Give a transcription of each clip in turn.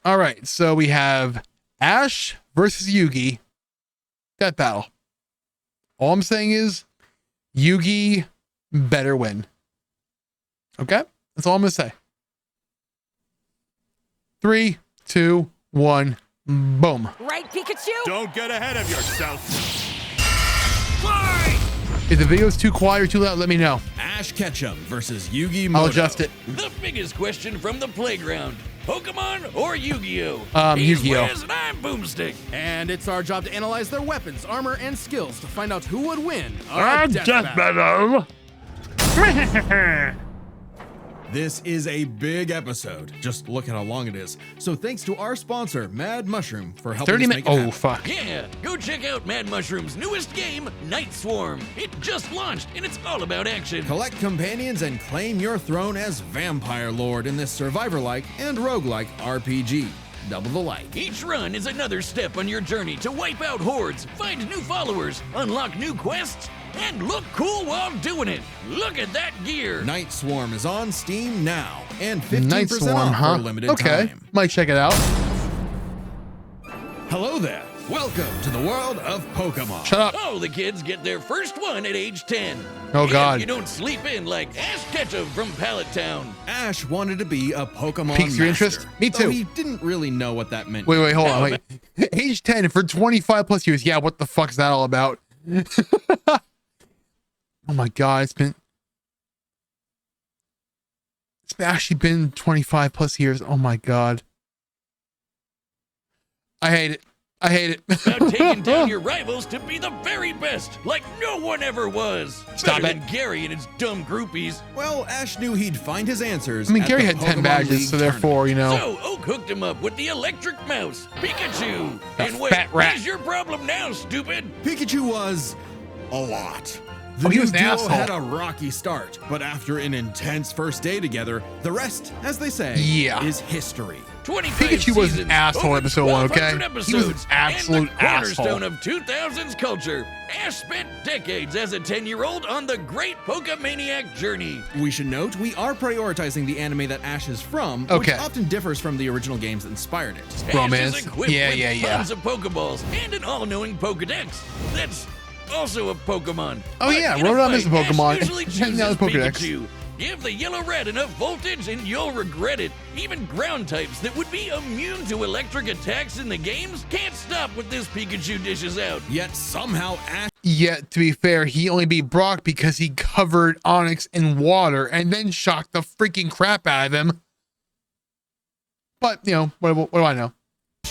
All right, so we have Ash versus Yugi. Death battle. All I'm saying is Yugi better win. Okay? That's all I'm going to say. 3, 2, 1, boom. Right, Pikachu? Don't get ahead of yourself. Fly! If the video's too quiet or too loud, let me know. Ash Ketchum versus Yugi I'll Moto. adjust it. The biggest question from the playground. Pokemon or Yu-Gi-Oh? Yu-Gi-Oh. He's Wiz and I'm Boomstick. And it's our job to analyze their weapons, armor, and skills to find out who would win. Death battle. This is a big episode. Just look at how long it is. So thanks to our sponsor, Mad Mushroom, for helping 30 us minutes. make it Oh, happen. fuck. Yeah, go check out Mad Mushroom's newest game, Night Swarm. It just launched and it's all about action. Collect companions and claim your throne as Vampire Lord in this survivor-like and roguelike RPG. Double the like. Each run is another step on your journey to wipe out hordes, find new followers, unlock new quests, and look cool while doing it. Look at that gear. Night Swarm is on Steam now, and 15% Night Swarm, off huh? for a limited Okay. time. Might check it out. Hello there. Welcome to the world of Pokemon. Shut up. Oh, the kids get their first one at age 10. Oh, And God. you don't sleep in like Ash Ketchum from Pallet Town. Ash wanted to be a Pokemon Piques your master, interest? Me though too. he didn't really know what that meant. Wait, hold on. No, Wait. Age 10 for 25 plus years. Yeah, what the fuck is that all about? Oh my God, it's actually been 25 plus years. Oh my God. I hate it. I hate it. About taking down your rivals to be the very best, like no one ever was. Stop Better it. than Gary and his dumb groupies. Well, Ash knew he'd find his answers. I mean, at Gary the had 10 Pokemon badges, League so therefore, you know. So Oak hooked him up with the electric mouse, Pikachu. The And fat rat. what's your problem now, stupid? Pikachu was a lot. The Oh, he new was an duo asshole. had a rocky start, but after an intense first day together, the rest, as they say, Yeah. is history. 25 Pikachu was an seasons, asshole over episode 1, okay? 1,200 He was an episodes, absolute and the cornerstone asshole. of 2000s culture. Ash spent decades as a 10-year-old on the great Pokemaniac journey. We should note we are prioritizing the anime that Ash is from, Okay. which often differs from the original games that inspired it. Romance. Ash is equipped Yeah, with yeah, yeah. tons of Pokeballs and an all-knowing Pokedex. That's also a Pokemon. Oh, But yeah, in a Rotom is a fight, Ash Pokemon. usually And now chooses it's Pokedex. Pikachu. Give the yellow-red enough voltage and you'll regret it. Even ground types that would be immune to electric attacks in the games can't stop what this Pikachu dishes out. Yet somehow Ash Yet, to be fair, he only beat Brock because he covered Onyx in water and then shocked the freaking crap out of him. But, you know, what do I know?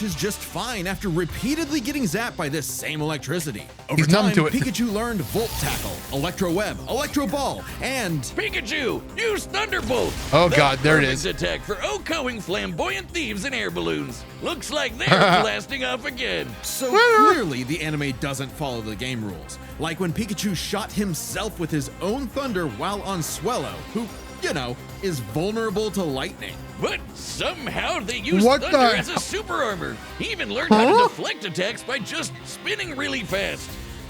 is just fine after repeatedly getting zapped by this same electricity. Over He's numb time, to it. Pikachu learned Volt Tackle, Electro Web, Electro Ball, and Pikachu, use Thunderbolt! Oh, The God, there it perfect is. attack for outgoing flamboyant thieves and air balloons. Looks like they're blasting off again. so clearly the anime doesn't follow the game rules. Like when Pikachu shot himself with his own thunder while on Swellow, who, you know, is vulnerable to lightning. But somehow they use What thunder the as a hell? super armor. He even learned how to deflect attacks by just spinning really fast.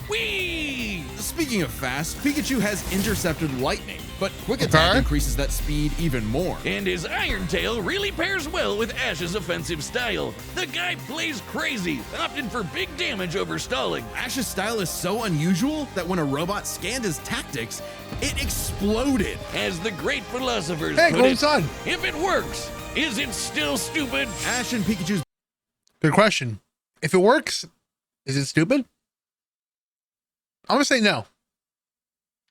Whee! Speaking of fast, Pikachu has intercepted lightning, but Quick Attack Okay. increases that speed even more. And his Iron Tail really pairs well with Ash's offensive style. The guy plays crazy, opting for big damage over stalling. Ash's style is so unusual that when a robot scanned his tactics, it exploded. As the great philosophers Hey, put Golden it, Sun. if it works, is it still stupid? Ash and Pikachu's Good question. If it works, is it stupid? I'm gonna say no.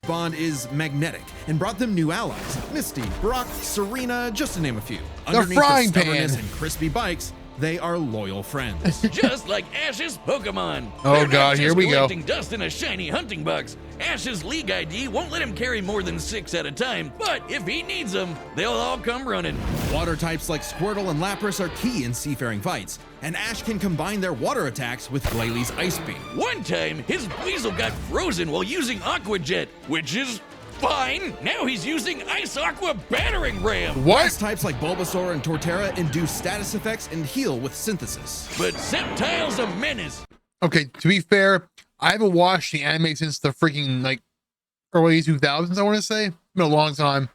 bond is magnetic and brought them new allies. Misty, Brock, Serena, just to name a few. Underneath frying the stubbornness pan. and crispy bikes, they are loyal friends. Just like Ash's Pokemon. Oh, They're not God, just here we go. collecting dust in a shiny hunting box. Ash's League ID won't let him carry more than 6 at a time, but if he needs them, they'll all come running. Water types like Squirtle and Lapras are key in seafaring fights, and Ash can combine their water attacks with Glalie Ice Beam. One time, his Weasel got frozen while using Aqua Jet, which is fine. Now he's using Ice Aqua Battering Ram. Grass What? types like Bulbasaur and Torterra induce status effects and heal with Synthesis. But Sceptile's a menace. Okay, to be fair, I haven't watched the anime since the freaking like early 2000s. I want to say, been a long time.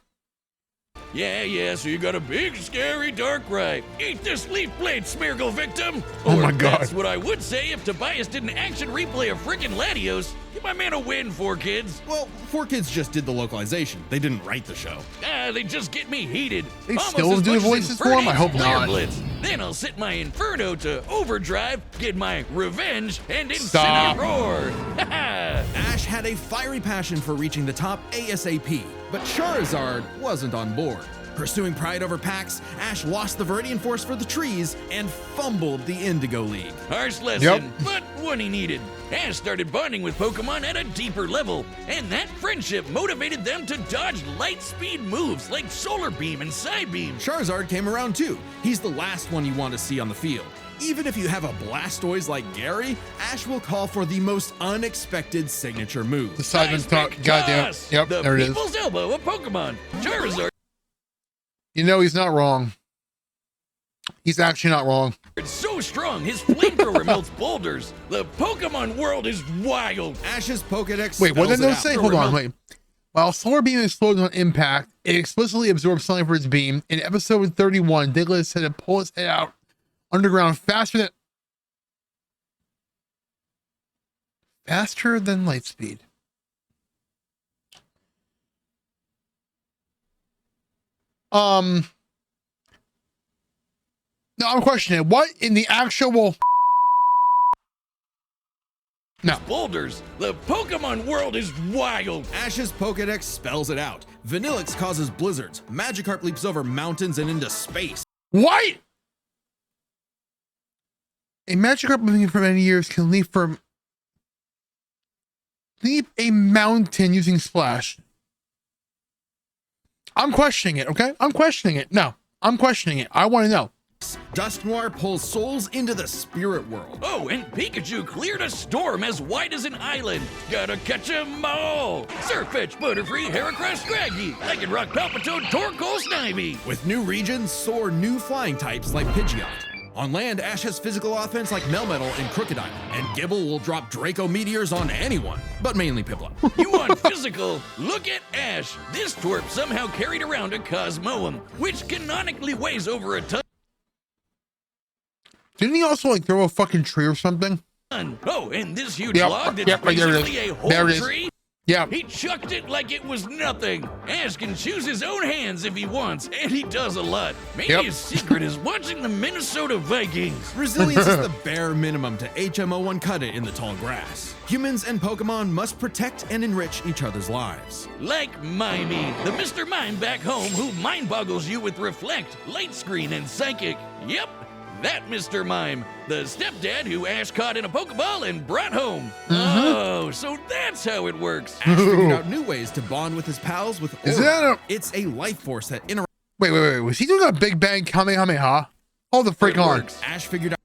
Yeah, so you got a big, scary, dark ride. Eat this leaf blade, Smeargle victim! Oh Or my God. That's what I would say if Tobias did an action replay of frickin' Latios. Give my man a win, 4Kids. Well, 4Kids just did the localization. They didn't write the show. They just get me heated. They Almost still as do much as voices for 'em? I hope Infernape's Flare not. Blitz. Then I'll set my Inferno to overdrive, get my revenge, and Stop. Incineroar. Ash had a fiery passion for reaching the top ASAP, but Charizard wasn't on board. Pursuing pride over packs, Ash lost the Viridian Force for the trees and fumbled the Indigo League. Harsh lesson, but one he needed. Ash started bonding with Pokemon at a deeper level, and that friendship motivated them to dodge light speed moves like Solar Beam and Psybeam. Charizard came around too. He's the last one you want to see on the field. Even if you have a Blastoise like Gary, Ash will call for the most unexpected signature The move. Sidemen talk. Goddamn. Toss, Yep, the there it is. people's elbow of Pokemon. Charizard You know he's not wrong. He's actually not wrong. is so strong, his flamethrower melts boulders. The Pokemon world is wild. Ash's Pokedex Wait, what did spells it those out. say? Hold on, wait. While Solar Beam explodes on impact, it explicitly absorbs something for its beam. In episode 31, Diglett said to pull its head out underground faster than light speed. No, I'm questioning it. What in the actual? No. Boulders. The Pokemon world is wild. Ash's Pokedex spells it out. Vanillix causes blizzards. Magikarp leaps over mountains and into space. What? A Magikarp living for many years can leap a mountain using Splash. I'm questioning it, okay? I'm questioning it. No, I'm questioning it. I want to know. Dusknoir pulls souls into the spirit world. Oh, and Pikachu cleared a storm as wide as an island. Gotta catch 'em all. Surfetch, Butterfree, Heracross, Scraggy, Lycanroc, Palpitoad, Torkoal, Snivy. With new regions, soar new flying types like Pidgeot. On land, Ash has physical offense like Melmetal and Crocodile, and Gibble will drop Draco Meteors on anyone, but mainly Piplup. You want physical? Look at Ash. This twerp somehow carried around a Cosmoem, which canonically weighs over a ton. Didn't he also like throw a fucking tree or something? Oh, and this huge Yep, log that's yep, right there it is. basically a whole There it is. tree? Yeah. He chucked it like it was nothing. Ash can choose his own hands if he wants, and he does a lot. Maybe Yep. his secret is watching the Minnesota Vikings. Resilience is the bare minimum to HMO1 cut it in the tall grass. Humans and Pokemon must protect and enrich each other's lives. Like Mimey, the Mr. Mime back home who mind boggles you with Reflect, Light Screen, and Psychic. Yep, that Mr. Mime, the stepdad who Ash caught in a Pokeball and brought home. Oh, so that's how it works. Ash figured out new ways to bond with his pals with Is Aura. that a- It's a life force that interacts. Wait. Was he doing a Big Bang Kamehameha? Hold the freak It on. works. Ash figured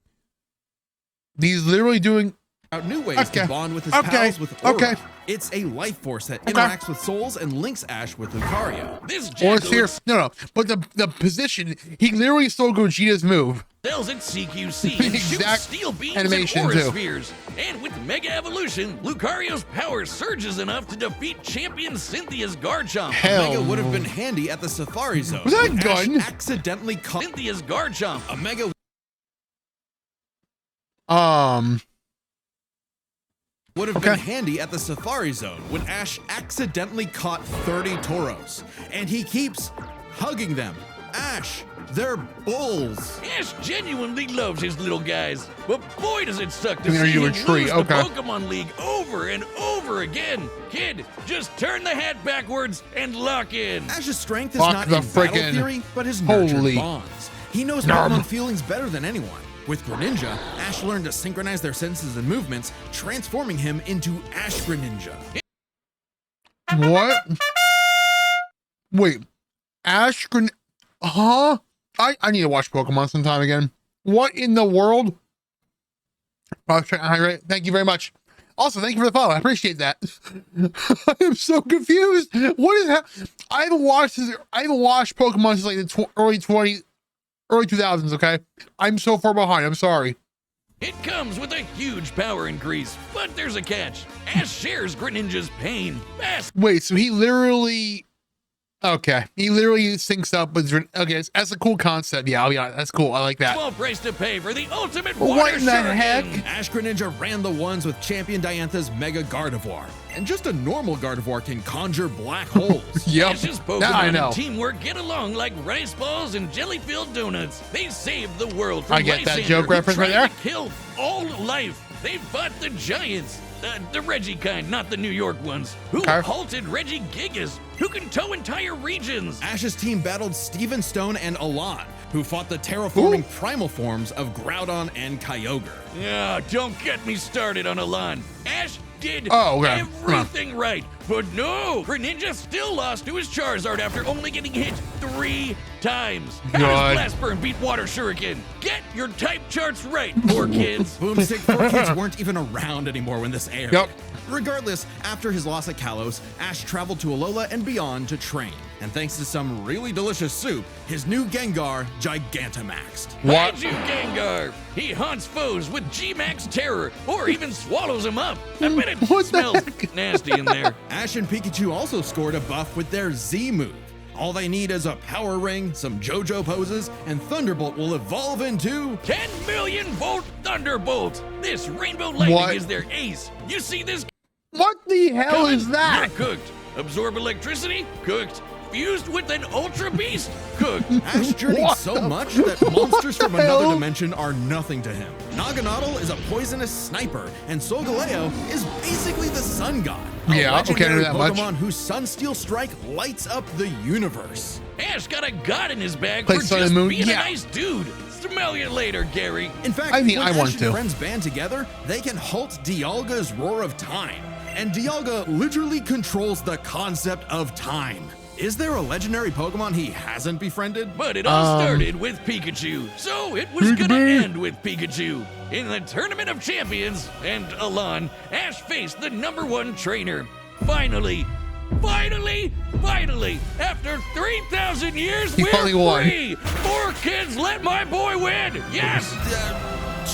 He's literally doing. out new ways Okay. to bond with his Okay. pals with Aura. Okay. It's a life force that Okay. interacts with souls and links Ash with Lucario. This Or it's jackal here. No. But the position, he literally stole Gogeta's move. excels at CQC and shoots Exact steel beams animation, and aura too. spheres. And with Mega Evolution, Lucario's power surges enough to defeat champion Cynthia's Garchomp. Hell. Mega would have been handy at the Safari Zone. Was that a when Ash gun? accidentally caught Cynthia's Garchomp. a Mega would have been Okay. handy at the Safari Zone when Ash accidentally caught 30 Tauros. And he keeps hugging them. Ash, they're bulls. Ash genuinely loves his little guys, but boy does it suck to I mean, are see you a him tree? lose Okay. the Pokemon League over and over again. Kid, just turn the hat backwards and lock in. Ash's strength is Fuck not the in battle frickin' theory, but his holy nurtured bonds. He knows Nom. Pokemon feelings better than anyone. With Greninja, Ash learned to synchronize their senses and movements, transforming him into Ash Greninja. What? Wait. Ashgren. Huh? I need to watch Pokemon sometime again. What in the world? Thank you very much. Also, thank you for the follow. I appreciate that. I am so confused. What is that? I haven't watched Pokemon since like the early 2000s, okay? I'm so far behind. I'm sorry. It comes with a huge power increase, but there's a catch. Ash shares Greninja's pain. Ash Wait, so he literally Okay. He literally syncs up with, okay, that's a cool concept. Yeah, I'll be honest. That's cool. I like that. Small price to pay for the ultimate What water in the shuriken. heck? Ash Greninja ran the ones with Champion Diantha's Mega Gardevoir. And just a normal Gardevoir can conjure black holes. Yep. Ash's Now I Pokemon know. and teamwork get along like rice balls and jelly-filled donuts. They saved the world from I get that Lysander, joke who reference right tried there. to kill all life. They fought the giants. The Reggie kind, not the New York ones, who Okay. halted Reggie Gigas, who can tow entire regions. Ash's team battled Steven Stone and Alon, who fought the terraforming primal forms of Groudon and Kyogre. Yeah, don't get me started on Alon. Ash did Oh, okay. everything right, but no, Greninja still lost to his Charizard after only getting hit 3 times. How God. does Blast Burn beat Water Shuriken? Get your type charts right, poor kids. Boomstick 4 kids weren't even around anymore when this aired. Yep. Regardless, after his loss at Kalos, Ash traveled to Alola and beyond to train. And thanks to some really delicious soup, his new Gengar Gigantamaxed. What? Kaiju Gengar. He haunts foes with G-Max Terror, or even swallows them up. I bet it What the smells heck? nasty in there. Ash and Pikachu also scored a buff with their Z move. All they need is a power ring, some JoJo poses, and Thunderbolt will evolve into 10 million volt Thunderbolt. This Rainbow Lightning What? is their ace. You see this? What the hell coming? is that? You're cooked. Absorb electricity? Cooked. Fused with an Ultra Beast? Cooked. Ash journeyed What so the much that monsters from the another hell? dimension are nothing to him. Naganadel is a poisonous sniper, and Solgaleo is basically the sun god. A Yeah, okay, I know legendary that much. Pokemon whose Sunsteel Strike lights up the universe. Ash got a god in his bag Play for Sun just and Moon, being yeah. a nice dude. Smell you later, Gary. In fact, I mean, when I Ash want and to. friends band together, they can halt Dialga's Roar of Time. And Dialga literally controls the concept of time. Is there a legendary Pokemon he hasn't befriended? But it all started with Pikachu, so it was gonna end with Pikachu. In the Tournament of Champions and Alon, Ash faced the #1 trainer. Finally, after 3,000 years, He we're finally won. free. 4 kids, let my boy win. Yes.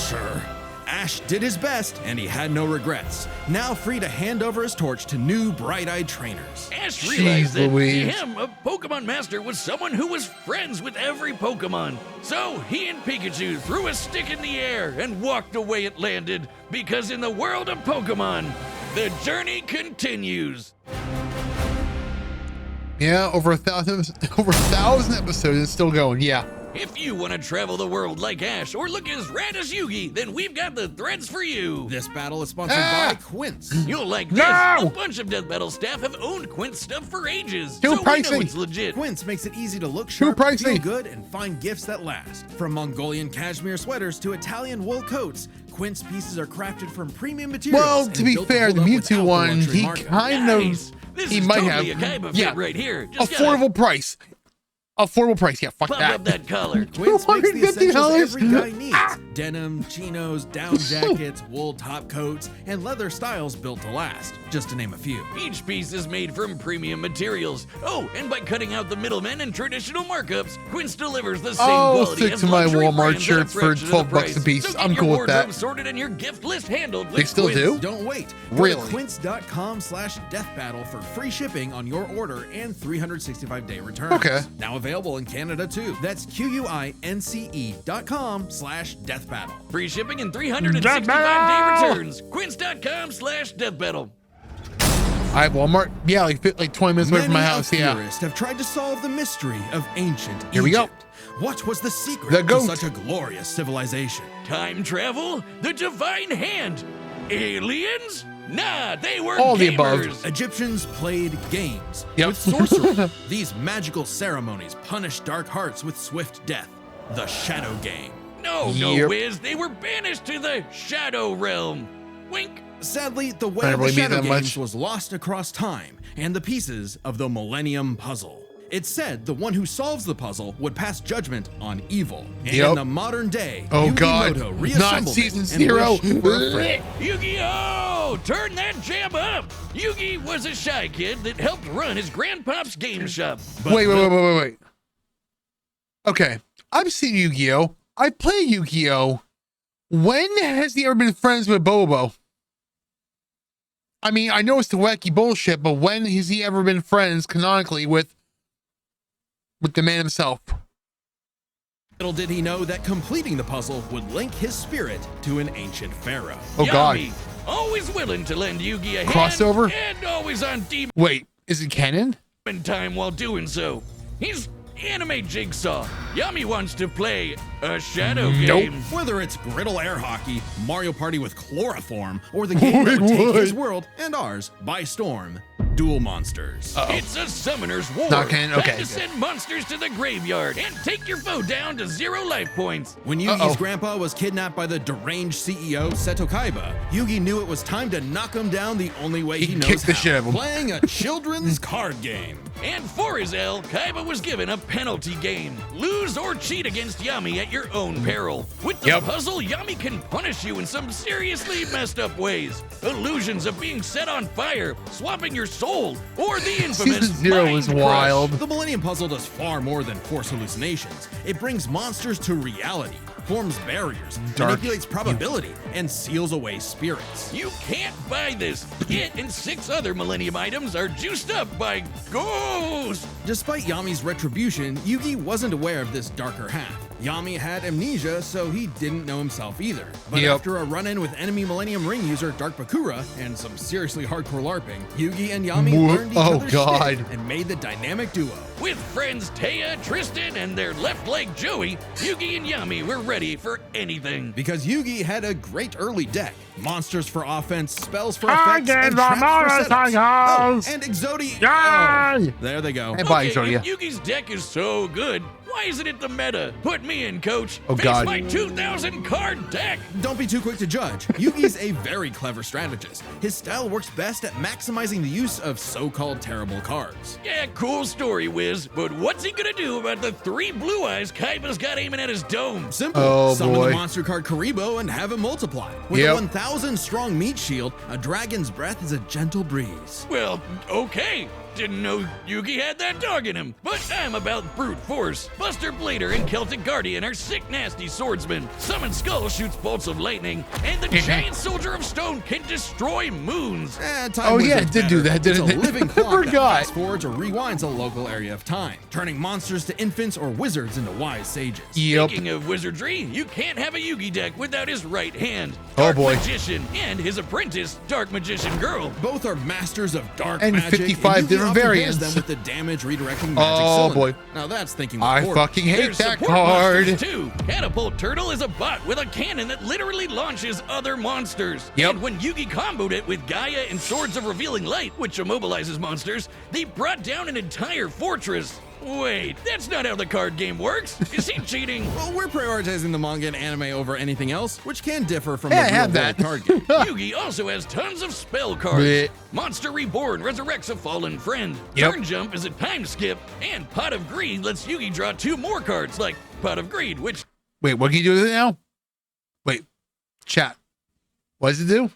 Sure. Ash did his best, and he had no regrets. Now free to hand over his torch to new bright-eyed trainers. Ash realized that to Louise. him, a Pokemon Master was someone who was friends with every Pokemon. So he and Pikachu threw a stick in the air and walked the way it landed, because in the world of Pokemon, the journey continues. Yeah, over 1,000 episodes. It's still going. Yeah. If you want to travel the world like Ash or look as rad as Yugi, then we've got the threads for you. This battle is sponsored Ah! by Quince. You'll like this. No! A bunch of Death Battle staff have owned Quince stuff for ages. Too so we know pricey. it's legit. Quince makes it easy to look sharp, pricey. feel good, and find gifts that last. From Mongolian cashmere sweaters to Italian wool coats, Quince pieces are crafted from premium materials. Well, and to be built fair, hold the up Mewtwo without the one, luxury he market. kind Nice. of, This he is might totally have, a Kaiba yeah, fit right here. Just gotta affordable price. Affordable price. Yeah, fuck pump that. up that collar. Quince makes the essentials $250? every guy needs. Denim, chinos, down jackets, wool top coats, and leather styles built to last, just to name a few. Each piece is made from premium materials. Oh, and by cutting out the middlemen and traditional markups, Quince delivers the same I'll quality stick as to my luxury Walmart brands at a shirts for fraction of the 12 bucks price. a piece. So get I'm your cool with wardrobe that. sorted and your gift list handled with They still Quince. do? Don't wait. Go Really? to quince.com/deathbattle for free shipping on your order and 365-day returns. Okay. Now available in Canada too. That's QUINCE.com/deathbattle. Free shipping and 365-day returns. Quince.com/deathbattle. I have Walmart. Yeah, like 20 minutes away from my Many house. a Yeah. theorist have tried to solve the mystery of ancient Here we go. Egypt. What was the secret The to goat. such a glorious civilization? Time travel? The divine hand? Aliens? Nah, they were All the above. gamers. Egyptians played games Yep. with sorcery. These magical ceremonies punished dark hearts with swift death. The Shadow Game. No, Yep. Wiz. They were banished to the Shadow Realm. Wink. Sadly, the way I of the really mean Shadow that Games much. was lost across time and the pieces of the Millennium Puzzle. It's said the one who solves the puzzle would pass judgment on evil. And Yep. in the modern day, Oh, Yugi God. Muto Not reassembled it season and 0. wished for a friend. Yu-Gi-Oh! Turn that jam up! Yugi was a shy kid that helped run his grandpop's game shop. But Wait. Okay. I've seen Yu-Gi-Oh! I play Yu-Gi-Oh! When has he ever been friends with Bobo? I mean, I know it's the wacky bullshit, but when has he ever been friends canonically with with the man himself. Little did he know that completing the puzzle would link his spirit to an ancient pharaoh. Oh God. Yami, always willing to lend Yugi a Crossover? hand and always on demon Wait, is it canon? time while doing so. He's anime Jigsaw. Yami wants to play a shadow Nope. game. Whether it's griddle air hockey, Mario Party with chloroform, or the game that would take his world and ours by storm, Duel Monsters. It's a summoner's war. Not canon? Okay, Time to good. send monsters to the graveyard and take your foe down to 0 life points. When Yugi's grandpa was kidnapped by the deranged CEO Seto Kaiba, Yugi knew it was time to knock him down the only way he knows kicked the how, shit out of him. playing a children's card game. And for his L, Kaiba was given a penalty game. Lose or cheat against Yami at your own peril. With the Yep. puzzle, Yami can punish you in some seriously messed up ways. Illusions of being set on fire, swapping your soul, or the infamous Season 0 Mind was Crush. wild. The Millennium Puzzle does far more than force hallucinations. It brings monsters to reality, forms barriers, Dark. manipulates probability, and seals away spirits. You can't buy this. It and 6 other Millennium items are juiced up by ghosts. Despite Yami's retribution, Yugi wasn't aware of this darker half. Yami had amnesia, so he didn't know himself either. But Yep. after a run-in with enemy Millennium Ring user Dark Bakura and some seriously hardcore LARPing, Yugi and Yami What? learned each Oh, other's God. shtick and made the dynamic duo. With friends Taya, Tristan, and their left leg Joey, Yugi and Yami were ready for anything. Because Yugi had a great early deck. Monsters for offense, spells for I effects, get and the traps for setups. Oh, motorcycles. and Exodia. Yay! Oh, there they go. Hey, bye, Okay, Exodia. if Yugi's deck is so good, why isn't it the meta? Put me in, coach. Oh, Face God. my 2,000 card deck. Don't be too quick to judge. Yugi's a very clever strategist. His style works best at maximizing the use of so-called terrible cards. Yeah, cool story, Wiz. But what's he gonna do about the 3 blue eyes Kaiba's got aiming at his dome? Simple. Oh, Summon boy. the monster card Karibo and have him multiply. With Yep. a 1,000 strong meat shield, a dragon's breath is a gentle breeze. Well, okay. Didn't know Yugi had that dog in him, but I'm about brute force. Buster Blader and Celtic Guardian are sick, nasty swordsmen. Summon Skull shoots bolts of lightning, and the giant soldier of stone can destroy moons. Time Oh, yeah, Wizard's it did do better. that, didn't it's it? a living I clock that forgot. fast forwards or rewinds a local area of time, turning monsters to infants or wizards into wise sages. Yep. Speaking of wizardry, you can't have a Yugi deck without his right hand, Oh, Dark boy. Magician, and his apprentice, Dark Magician Girl. Both are masters of dark And magic, 55 and Yugi different often pairs variants. them with the damage redirecting magic Oh, cylinder. boy. Now that's thinking with I quarters. fucking hate There's that support card. monsters too. Catapult Turtle is a bot with a cannon that literally launches other monsters. Yep. And when Yugi comboed it with Gaia and Swords of Revealing Light, which immobilizes monsters, they brought down an entire fortress. Wait, that's not how the card game works. Is he cheating? Well, we're prioritizing the manga and anime over anything else, which can differ from Yeah, I the real have world that. card game. Yugi also has tons of spell cards. Bleh. Monster Reborn resurrects a fallen friend. Yep. Turn Jump is a time skip. And Pot of Greed lets Yugi draw 2 more cards, like Pot of Greed, which Wait, what can you do with it now? Wait, chat. What does it do?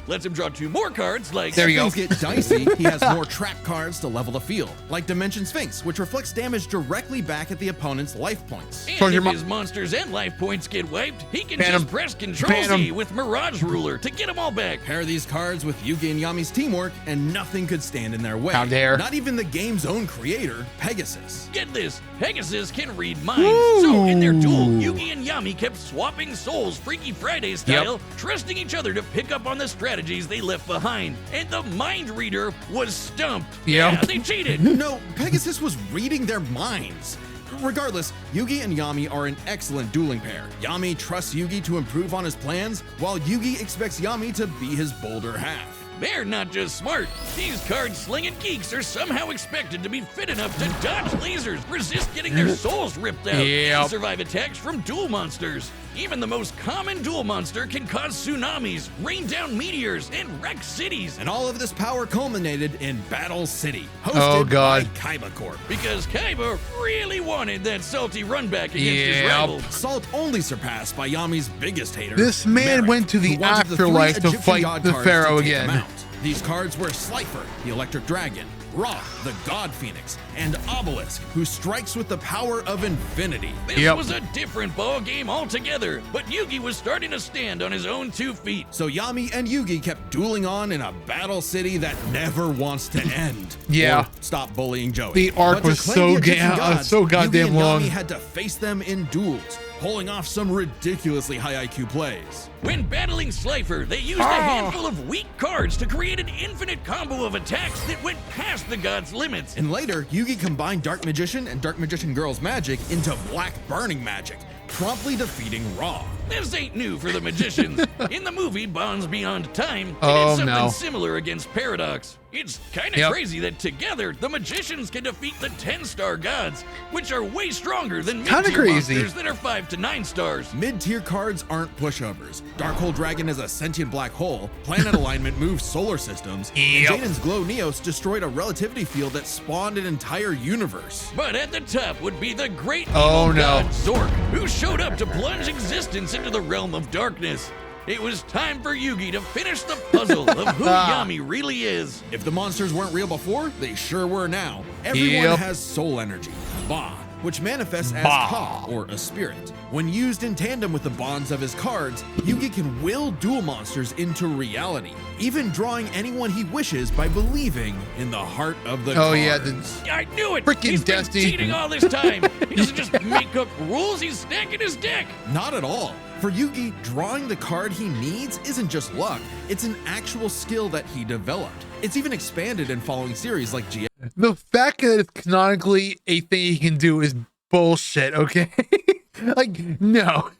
lets him draw 2 more cards, like... There you go. Things get dicey, he has more trap cards to level the field, like Dimension Sphinx, which reflects damage directly back at the opponent's life points. And Told your if mo- his monsters and life points get wiped, he can Ban just 'em. press Control Ban Z 'em. with Mirage Ruler to get them all back. Pair these cards with Yugi and Yami's teamwork, and nothing could stand in their way. How dare. Not even the game's own creator, Pegasus. Get this, Pegasus can read minds. So in their duel, Yugi and Yami kept swapping souls Freaky Friday style, trusting each other to pick up on the strategies they left behind. And the mind reader was stumped. Yep. Yeah, they cheated. No, Pegasus was reading their minds. Regardless, Yugi and Yami are an excellent dueling pair. Yami trusts Yugi to improve on his plans, while Yugi expects Yami to be his bolder half. They're not just smart. These card-slinging geeks are somehow expected to be fit enough to dodge lasers, resist getting their souls ripped out, Yep. and survive attacks from duel monsters. Even the most common duel monster can cause tsunamis, rain down meteors, and wreck cities. And all of this power culminated in Battle City, hosted Oh, God. by Kaiba Corp. Because Kaiba really wanted that salty run back against his Yep. rival. Salt only surpassed by Yami's biggest hater. This man Merrick, went to the who wanted afterlife three to Egyptian fight god the cards pharaoh to take him again. out. These cards were Slifer, the Electric Dragon, Ra, the God Phoenix, and Obelisk, who strikes with the power of infinity. This was a different ball game altogether, but Yugi was starting to stand on his own 2 feet. So Yami and Yugi kept dueling on in a battle city that never wants to end. Yeah. Or stop bullying Joey. The arc But to was claim so the Egyptian ga- gods, so goddamn Yugi and long. Yami had to face them in duels, pulling off some ridiculously high IQ plays. When battling Slifer, they used a handful of weak cards to create an infinite combo of attacks that went past the god's limits. And later, Yugi combined Dark Magician and Dark Magician Girl's magic into Black Burning magic, promptly defeating Ra. This ain't new for the magicians. In the movie Bonds Beyond Time, they Oh, did something no. similar against Paradox. It's kind of Yep. crazy that together, the magicians can defeat the 10-star gods, which are way stronger than Kinda mid-tier crazy. monsters that are 5 to 9 stars. Mid-tier cards aren't pushovers. Darkhole Dragon is a sentient black hole, planet alignment moves solar systems, Yep. and Jaden's Glow Neos destroyed a relativity field that spawned an entire universe. But at the top would be the great Oh, evil no. god Zork, who showed up to plunge existence into the realm of darkness. It was time for Yugi to finish the puzzle of who Yami really is. If the monsters weren't real before, they sure were now. Everyone Yep. has soul energy, Ba, which manifests as Ba. Ka, or a spirit. When used in tandem with the bonds of his cards, Yugi can will duel monsters into reality, even drawing anyone he wishes by believing in the heart of the Oh cards. yeah, the I knew it! Frickin' He's been Destiny. cheating all this time! He doesn't just make up rules, he's stacking his deck! Not at all. For Yugi, drawing the card he needs isn't just luck, it's an actual skill that he developed. It's even expanded in following series like GX the fact that it's canonically a thing he can do is bullshit. Okay, like no.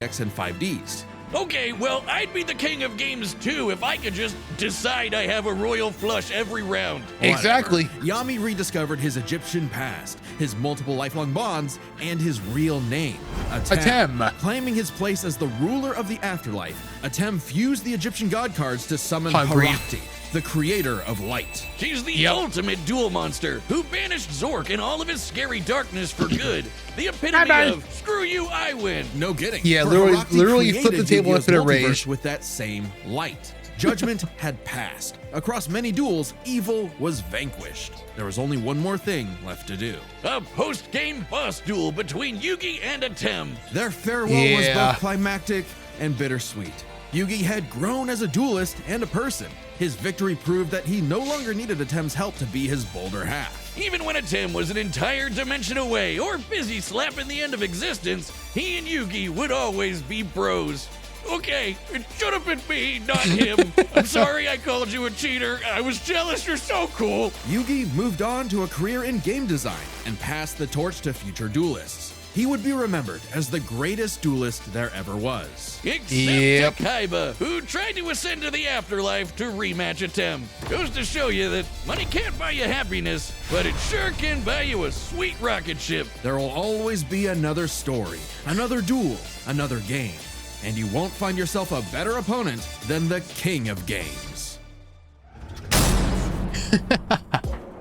and 5Ds. Okay, well, I'd be the king of games too if I could just decide I have a royal flush every round. Exactly. Yami rediscovered his Egyptian past, his multiple lifelong bonds, and his real name, Atem. Atem. Claiming his place as the ruler of the afterlife, Atem fused the Egyptian god cards to summon Hungry. Harakti, the creator of light. She's the ultimate duel monster who banished Zork and all of his scary darkness for good. The epitome Bye-bye. of screw you, I win. No kidding. Yeah, For literally- Harakti literally flipped the created table and Yu-Gi-Oh's fit a multiverse rage. with that same light. Judgment had passed. Across many duels, evil was vanquished. There was only one more thing left to do. A post-game boss duel between Yugi and Atem. Their farewell was Yeah. both climactic and bittersweet. Yugi had grown as a duelist and a person. His victory proved that he no longer needed Atem's help to be his bolder half. Even when Atem was an entire dimension away or busy slapping the end of existence, he and Yugi would always be bros. Okay, it should have been me, not him. I'm sorry I called you a cheater. I was jealous. You're so cool. Yugi moved on to a career in game design and passed the torch to future duelists. He would be remembered as the greatest duelist there ever was. Except Yep. Kaiba, who tried to ascend to the afterlife to rematch Atem. Goes to show you that money can't buy you happiness, but it sure can buy you a sweet rocket ship. There will always be another story, another duel, another game, and you won't find yourself a better opponent than the king of games.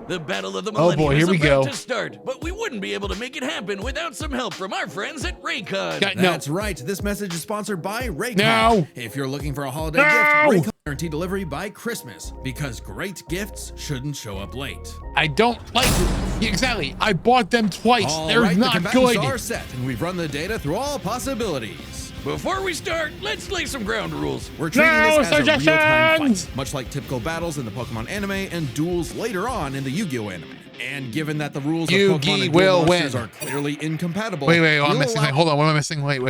The Battle of the Oh, Millennium boy, is here we about go. to start, but we wouldn't be able to make it happen without some help from our friends at Raycon. Yeah, no. That's right. This message is sponsored by Raycon. No. If you're looking for a holiday No. gift, Raycon guarantee delivery by Christmas because great gifts shouldn't show up late. I don't like it. Exactly. I bought them twice. All They're right, the not combatants good. are set, and we've run the data through all possibilities. Before we start, let's lay some ground rules. We're treating No this as a real-time suggestions! fight, much like typical battles in the Pokemon anime and duels later on in the Yu-Gi-Oh anime. And given that the rules of Yugi Pokemon and will duel monsters win. are clearly incompatible, Wait, I'm we'll missing. allow- Wait, hold on. What am I missing? Wait.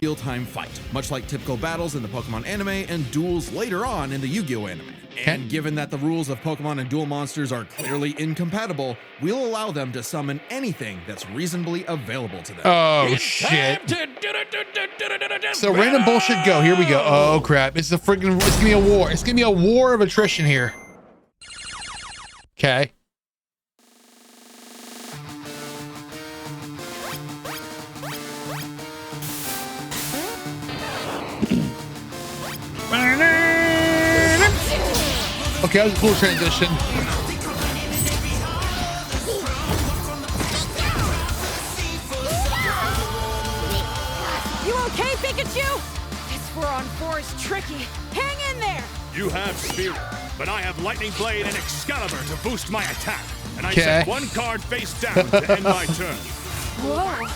Real-time fight, much like typical battles in the Pokemon anime and duels later on in the Yu-Gi-Oh anime. And given that the rules of Pokemon and duel monsters are clearly incompatible, we'll allow them to summon anything that's reasonably available to them. Oh It's shit. time to So random bullshit go. Here we go. Oh crap. It's a freaking. It's gonna be a war. It's gonna be a war of attrition here. Okay. Okay, that was a cool transition. You okay, Pikachu? This 4-on-4 is tricky. Hang in there. You have spirit. but I have Lightning Blade and Excalibur to boost my attack. And I Okay. set one card face down to end my turn. Whoa.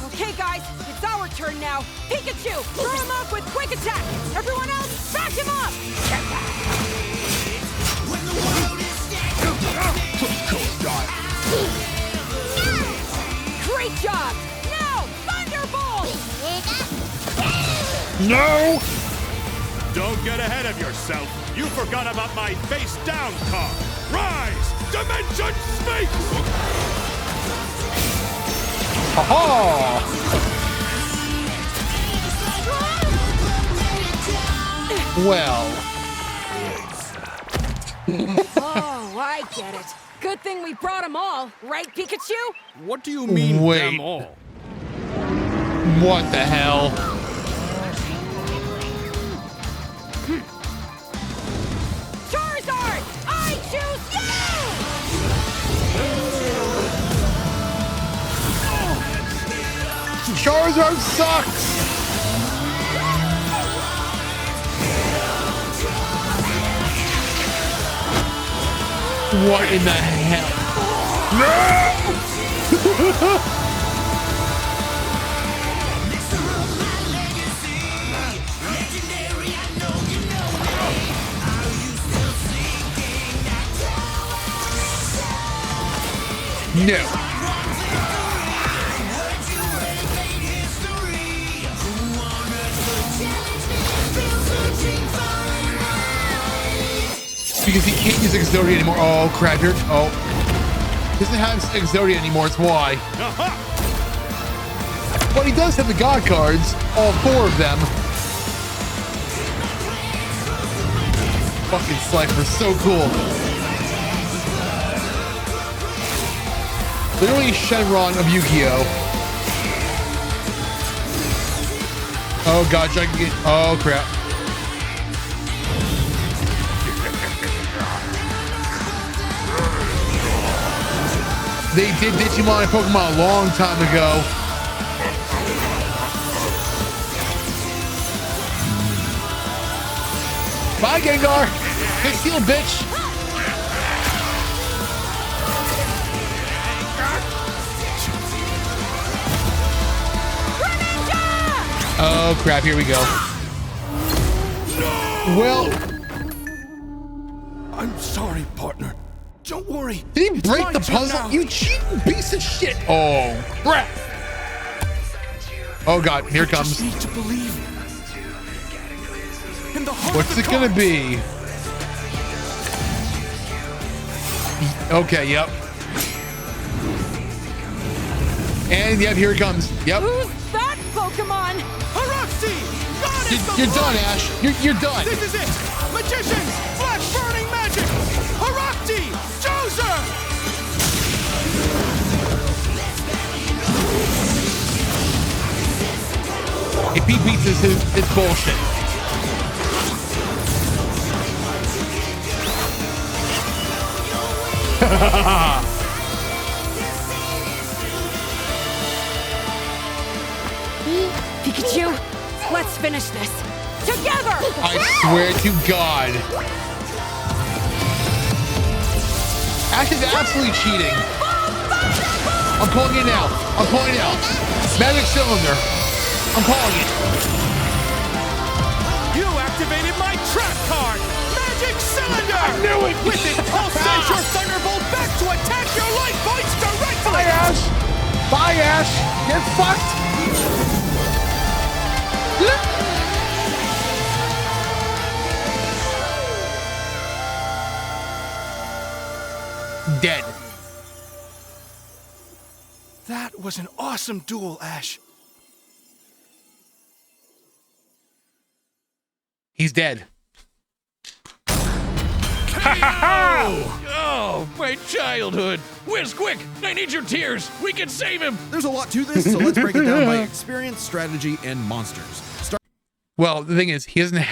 Okay, guys, it's our turn now. Pikachu, throw him up with quick attack. Everyone else, back him up. Great job. Now, Thunderbolt. No! Don't get ahead of yourself. You forgot about my face down card. Rise, Dimension Sphinx! Aha! Well, Oh, I get it. Good thing we brought them all, right, Pikachu? What do you mean, Wait. them all? what the hell? Charizard, I choose you! Charizard sucks! What in the hell? No. Because he can't use Exodia anymore. Oh, crap. Here. Oh. He doesn't have Exodia anymore. It's why. Aha! But he does have the God cards. All 4 of them. Fucking Slifer. So cool. Literally Shenron of Yu-Gi-Oh! Oh, God. I can get... Oh, crap. They did Digimon and Pokemon a long time ago. Bye, Gengar. Good steal, bitch. Oh, crap. Here we go. Well, I'm sorry, partner. Don't worry. did he break my the turn puzzle? now. You cheating piece of shit. Oh, crap. Oh, God. Here it Just comes. need to believe in the heart What's of the it gonna cards. be? Okay, yep. And yep, here it comes. Yep. Who's that Pokemon? Haruxi! God is the You're light! done, Ash. You're done. This is it! Magicians! Flash burning magic! Haruxi! Joser! If he beats this, it's bullshit. Pikachu, let's finish this. Together! I swear to God. Ash is absolutely cheating. I'm calling it now. I'm calling it out. Magic Cylinder. I'm calling it. You activated my trap card! Magic Cylinder! I knew it! With it, I'll send your Thunderbolt back to attack your life points directly! Bye, Ash. Bye, Ash. Get fucked. Dead. That was an awesome duel, Ash. He's dead. Oh, my childhood. Whiz, quick! I need your tears. We can save him. There's a lot to this, so let's break it down by experience, strategy, and monsters. Well, the thing is, he doesn't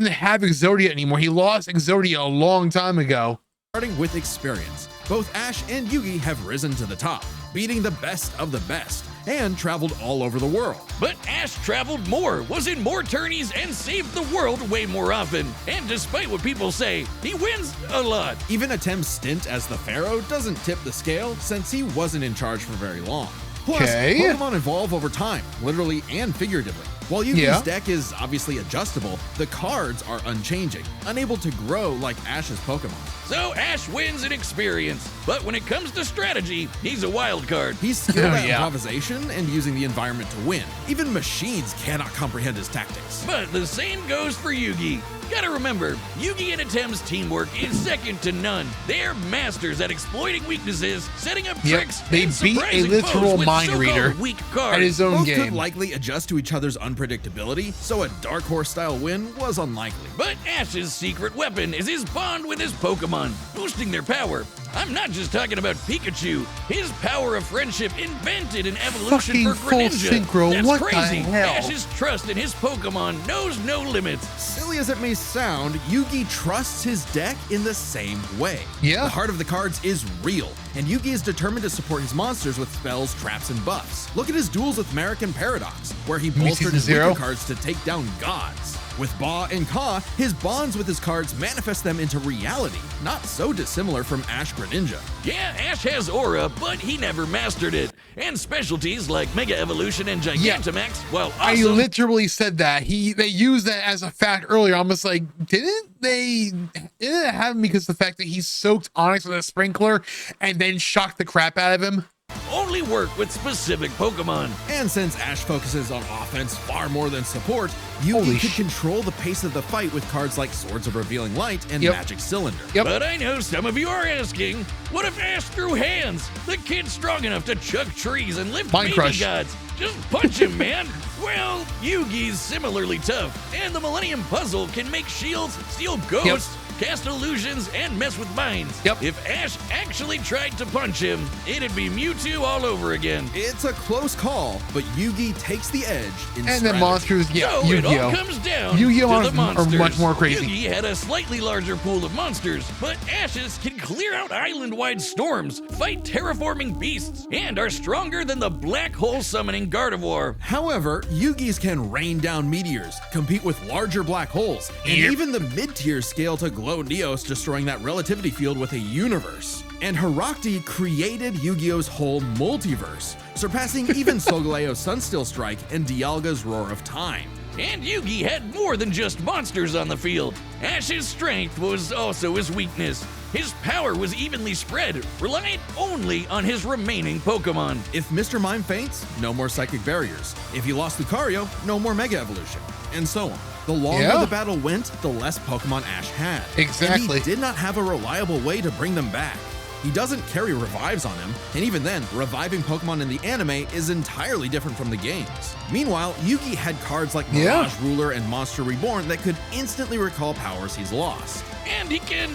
have Exodia anymore. He lost Exodia a long time ago. Starting with experience. Both Ash and Yugi have risen to the top, beating the best of the best, and traveled all over the world. But Ash traveled more, was in more tourneys, and saved the world way more often. And despite what people say, he wins a lot. Even Atem's stint as the Pharaoh doesn't tip the scale since he wasn't in charge for very long. Plus, Okay. Pokemon evolve over time, literally and figuratively. While Yugi's deck is obviously adjustable, the cards are unchanging, unable to grow like Ash's Pokemon. So Ash wins in experience, but when it comes to strategy, he's a wild card. He's skilled at Yeah. improvisation and using the environment to win. Even machines cannot comprehend his tactics. But the same goes for Yugi. Gotta remember, Yugi and Atem's teamwork is second to none. They're masters at exploiting weaknesses, setting up Yep, tricks, they and beat a surprising literal foes with mind so-called reader weak cards. at his own Both game. could likely adjust to each other's unpredictability, so a Dark Horse style win was unlikely. But Ash's secret weapon is his bond with his Pokemon, boosting their power. I'm not just talking about Pikachu. His power of friendship invented an evolution Fucking for full Greninja. synchro, That's what the crazy. hell? Ash's trust in his Pokemon knows no limits. Silly as it may sound, Yugi trusts his deck in the same way. Yeah. The heart of the cards is real, and Yugi is determined to support his monsters with spells, traps, and buffs. Look at his duels with Merrick and Paradox, where he bolstered Season his Zero. weaker cards to take down gods. With Ba and Ka, his bonds with his cards manifest them into reality, not so dissimilar from Ash Greninja. Yeah, Ash has aura, but he never mastered it. And specialties like Mega Evolution and Yeah. Gigantamax, while I awesome, literally said that. They used that as a fact earlier. I'm just like, didn't it have him because of the fact that he soaked Onyx with a sprinkler and then shocked the crap out of him? only work with specific Pokemon. And since Ash focuses on offense far more than support, Yugi Holy could sh- control the pace of the fight with cards like Swords of Revealing Light and Yep. Magic Cylinder. Yep. But I know some of you are asking, what if Ash threw hands? The kid's strong enough to chuck trees and lift Mind baby crush. gods. Just punch him, man. Well, Yugi's similarly tough, and the Millennium Puzzle can make shields, steal ghosts, cast illusions, and mess with minds. Yep. If Ash actually tried to punch him, it'd be Mewtwo all over again. It's a close call, but Yugi takes the edge in And the strategy. monsters, yeah, So it all Yu-Gi-Oh. comes down Yu-Gi-Oh to the monsters are monsters. much more crazy. Yugi had a slightly larger pool of monsters, but Ash's can clear out island-wide storms, fight terraforming beasts, and are stronger than the black hole summoning Gardevoir. However, Yugi's can rain down meteors, compete with larger black holes, and Yep. even the mid-tier scale to glow Neos, destroying that relativity field with a universe. And Herakti created Yu-Gi-Oh's whole multiverse, surpassing even Solgaleo's Sunstill Strike and Dialga's Roar of Time. And Yugi had more than just monsters on the field. Ash's strength was also his weakness. His power was evenly spread, reliant only on his remaining Pokemon. If Mr. Mime faints, no more psychic barriers. If he lost Lucario, no more Mega Evolution, and so on. The longer Yeah. the battle went, the less Pokemon Ash had. Exactly. And he did not have a reliable way to bring them back. He doesn't carry revives on him, and even then, reviving Pokemon in the anime is entirely different from the games. Meanwhile, Yugi had cards like Yeah. Mirage Ruler and Monster Reborn that could instantly recall powers he's lost. And he can,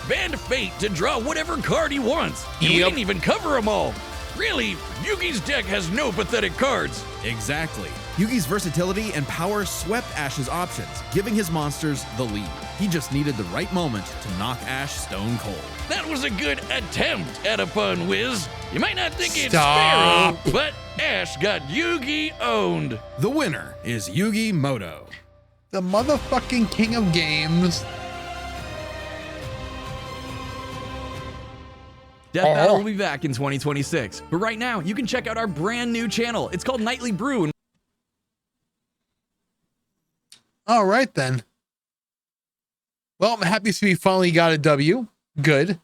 bend fate to draw whatever card he wants. And we Yep. didn't even cover them all. Really, Yugi's deck has no pathetic cards. Exactly. Yugi's versatility and power swept Ash's options, giving his monsters the lead. He just needed the right moment to knock Ash stone cold. That was a good attempt at a pun, Wiz. You might not think it's Stop. Pharaoh, but Ash got Yugi owned. The winner is Yugi Moto. The motherfucking king of games. Death Battle will be back in 2026. But right now, you can check out our brand new channel. It's called Nightly Brew, and All right, then. Well, I'm happy to see we finally got a W. Good.